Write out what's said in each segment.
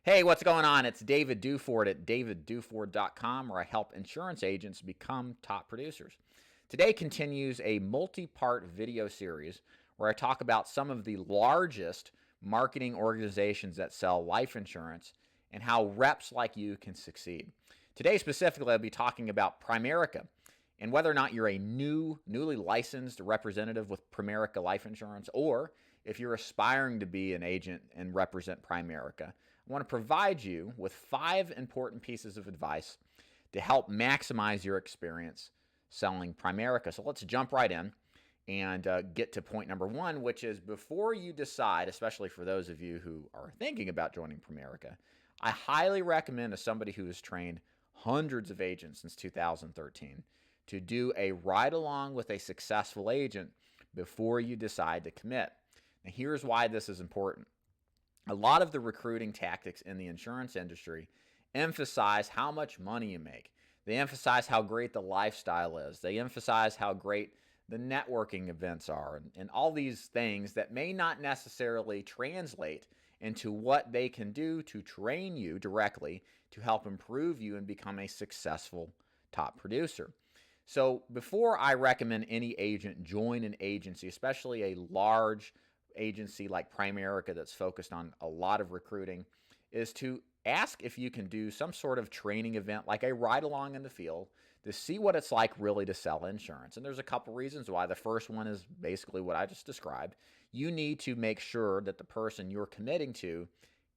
Hey, what's going on? It's David Duford at davidduford.com, where I help insurance agents become top producers. Today continues a multi-part video series where I talk about some of the largest marketing organizations that sell life insurance and how reps like you can succeed. Today specifically, I'll be talking about Primerica and whether or not you're a newly licensed representative with Primerica Life Insurance, or if you're aspiring to be an agent and represent Primerica. I want to provide you with 5 important pieces of advice to help maximize your experience selling Primerica. So let's jump right in and get to point number 1, which is before you decide, especially for those of you who are thinking about joining Primerica, I highly recommend, as somebody who has trained hundreds of agents since 2013, to do a ride-along with a successful agent before you decide to commit. Now, here's why this is important. A lot of the recruiting tactics in the insurance industry emphasize how much money you make. They emphasize how great the lifestyle is. They emphasize how great the networking events are, and all these things that may not necessarily translate into what they can do to train you directly to help improve you and become a successful top producer. So before I recommend any agent join an agency, especially a large agency like Primerica that's focused on a lot of recruiting, is to ask if you can do some sort of training event like a ride along in the field to see what it's like really to sell insurance. And there's a couple reasons why. The first one is basically what I just described. You need to make sure that the person you're committing to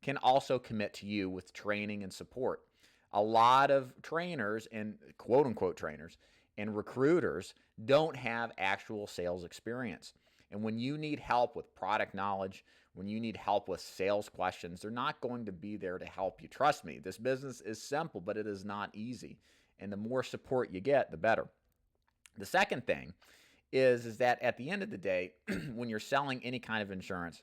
can also commit to you with training and support. A lot of trainers and quote unquote trainers and recruiters don't have actual sales experience. And when you need help with product knowledge, when you need help with sales questions, they're not going to be there to help you. Trust me, this business is simple, but it is not easy. And the more support you get, the better. The second thing is that at the end of the day, when you're selling any kind of insurance,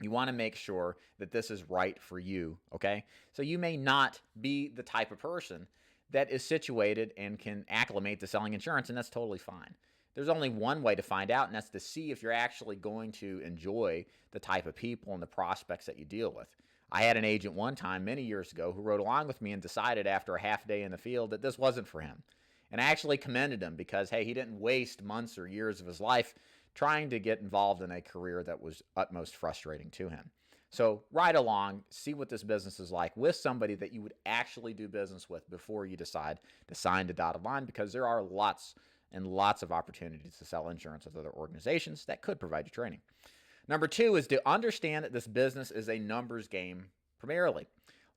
you want to make sure that this is right for you, okay? So you may not be the type of person that is situated and can acclimate to selling insurance, and that's totally fine. There's only one way to find out, and that's to see if you're actually going to enjoy the type of people and the prospects that you deal with. I had an agent one time many years ago who rode along with me and decided after a half day in the field that this wasn't for him. And I actually commended him because, hey, he didn't waste months or years of his life trying to get involved in a career that was utmost frustrating to him. So ride along, see what this business is like with somebody that you would actually do business with before you decide to sign the dotted line, because there are lots and lots of opportunities to sell insurance with other organizations that could provide you training. Number 2 is to understand that this business is a numbers game primarily.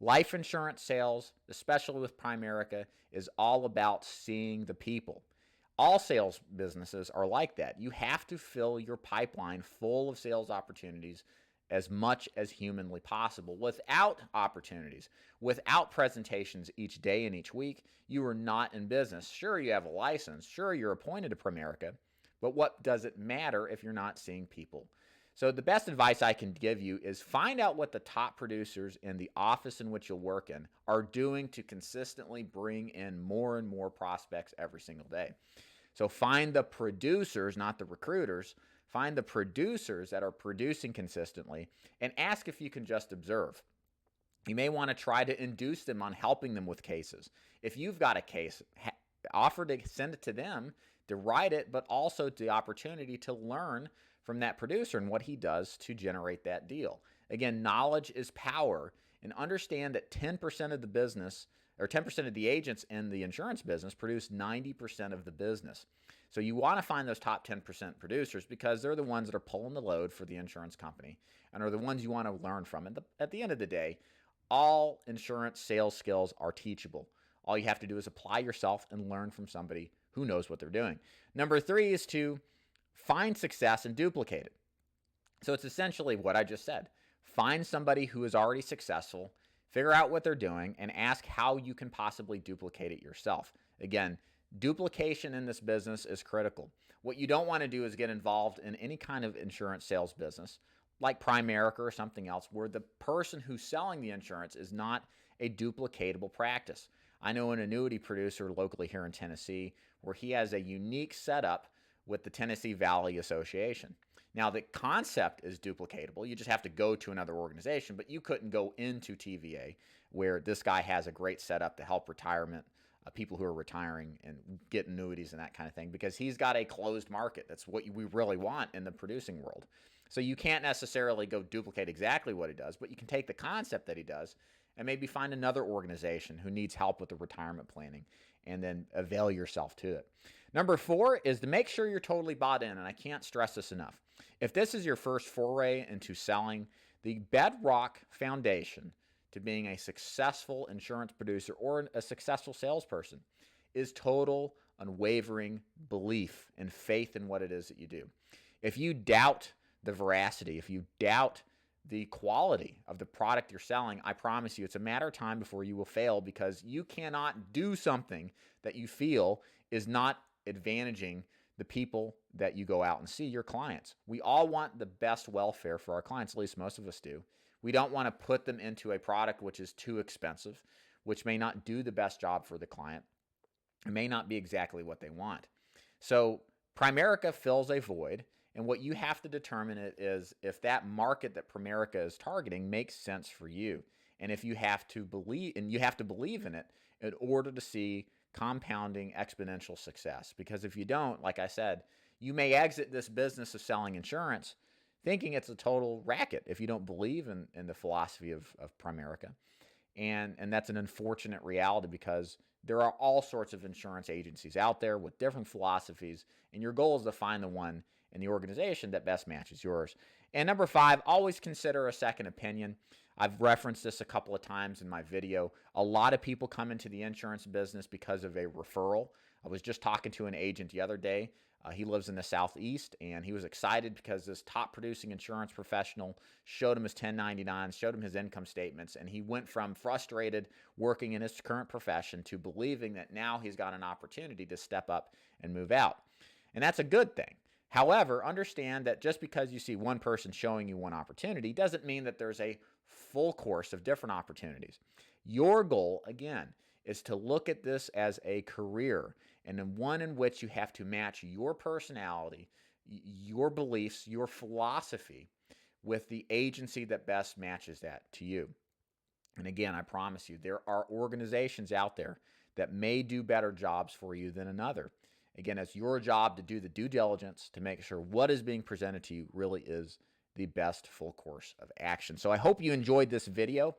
Life insurance sales, especially with Primerica, is all about seeing the people. All sales businesses are like that. You have to fill your pipeline full of sales opportunities as much as humanly possible. Without opportunities, without presentations each day and each week, you are not in business. Sure, you have a license. Sure, you're appointed to Primerica, but what does it matter if you're not seeing people? So the best advice I can give you is find out what the top producers in the office in which you'll work in are doing to consistently bring in more and more prospects every single day. So find the producers, not the recruiters. Find the producers that are producing consistently and ask if you can just observe. You may want to try to induce them on helping them with cases. If you've got a case, offer to send it to them to write it, but also the opportunity to learn from that producer and what he does to generate that deal. Again, knowledge is power, and understand that 10% of the business, or 10% of the agents in the insurance business, produce 90% of the business. So you want to find those top 10% producers because they're the ones that are pulling the load for the insurance company and are the ones you want to learn from. And at the end of the day, all insurance sales skills are teachable. All you have to do is apply yourself and learn from somebody who knows what they're doing. Number 3 is to find success and duplicate it. So it's essentially what I just said. Find somebody who is already successful, figure out what they're doing, and ask how you can possibly duplicate it yourself. Again, duplication in this business is critical. What you don't want to do is get involved in any kind of insurance sales business like Primerica or something else where the person who's selling the insurance is not a duplicatable practice. I know an annuity producer locally here in Tennessee where he has a unique setup with the Tennessee Valley Association. Now, the concept is duplicatable. You just have to go to another organization, but you couldn't go into TVA where this guy has a great setup to help retirement people who are retiring and get annuities and that kind of thing, because he's got a closed market. That's what we really want in the producing world. So you can't necessarily go duplicate exactly what he does, but you can take the concept that he does and maybe find another organization who needs help with the retirement planning and then avail yourself to it. Number 4 is to make sure you're totally bought in, and I can't stress this enough. If this is your first foray into selling, the bedrock foundation to being a successful insurance producer or a successful salesperson is total, unwavering belief and faith in what it is that you do. If you doubt the veracity, if you doubt the quality of the product you're selling, I promise you it's a matter of time before you will fail, because you cannot do something that you feel is not advantaging the people that you go out and see, your clients. We all want the best welfare for our clients, at least most of us do. We don't want to put them into a product which is too expensive, which may not do the best job for the client. It may not be exactly what they want. So Primerica fills a void, and what you have to determine is if that market that Primerica is targeting makes sense for you. And if you have to believe, and you have to believe in it in order to see compounding exponential success. Because if you don't, like I said, you may exit this business of selling insurance thinking it's a total racket if you don't believe in the philosophy of Primerica. And that's an unfortunate reality, because there are all sorts of insurance agencies out there with different philosophies, and your goal is to find the one in the organization that best matches yours. And number 5, always consider a second opinion. I've referenced this a couple of times in my video. A lot of people come into the insurance business because of a referral. I was just talking to an agent the other day. He lives in the Southeast, and he was excited because this top producing insurance professional showed him his 1099s, showed him his income statements, and he went from frustrated working in his current profession to believing that now he's got an opportunity to step up and move out. And that's a good thing. However, understand that just because you see one person showing you one opportunity doesn't mean that there's a full course of different opportunities. Your goal, again, is to look at this as a career, and in one in which you have to match your personality, your beliefs, your philosophy with the agency that best matches that to you. And again, I promise you, there are organizations out there that may do better jobs for you than another. Again, it's your job to do the due diligence to make sure what is being presented to you really is the best full course of action. So I hope you enjoyed this video.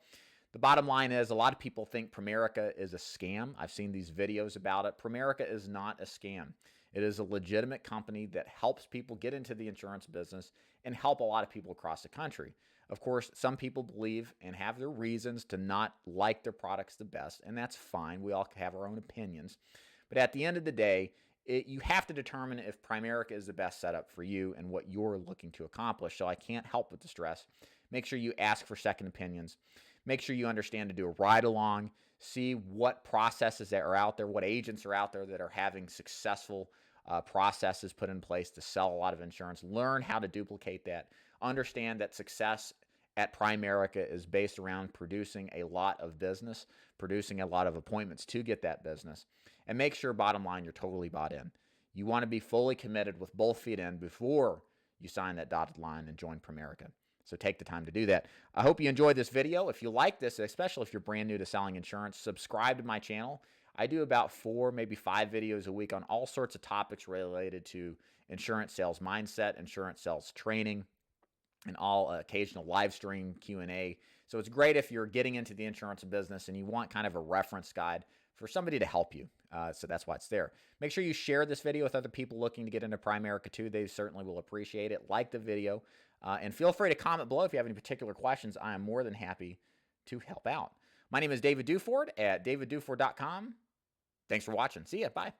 The bottom line is, a lot of people think Primerica is a scam. I've seen these videos about it. Primerica is not a scam. It is a legitimate company that helps people get into the insurance business and help a lot of people across the country. Of course, some people believe and have their reasons to not like their products the best, and that's fine. We all have our own opinions. But at the end of the day, you have to determine if Primerica is the best setup for you and what you're looking to accomplish. So I can't help but to stress, make sure you ask for second opinions. Make sure you understand to do a ride-along, see what processes that are out there, what agents are out there that are having successful processes put in place to sell a lot of insurance. Learn how to duplicate that. Understand that success at Primerica is based around producing a lot of business, producing a lot of appointments to get that business. And make sure, bottom line, you're totally bought in. You want to be fully committed with both feet in before you sign that dotted line and join Primerica. So take the time to do that. I hope you enjoyed this video. If you like this, especially if you're brand new to selling insurance, subscribe to my channel. I do about 4, maybe 5 videos a week on all sorts of topics related to insurance sales mindset, insurance sales training, and all occasional live stream Q&A. So it's great if you're getting into the insurance business and you want kind of a reference guide for somebody to help you. So that's why it's there. Make sure you share this video with other people looking to get into Primerica too. They certainly will appreciate it. Like the video. And feel free to comment below if you have any particular questions. I am more than happy to help out. My name is David Duford at davidduford.com. Thanks for watching. See ya. Bye.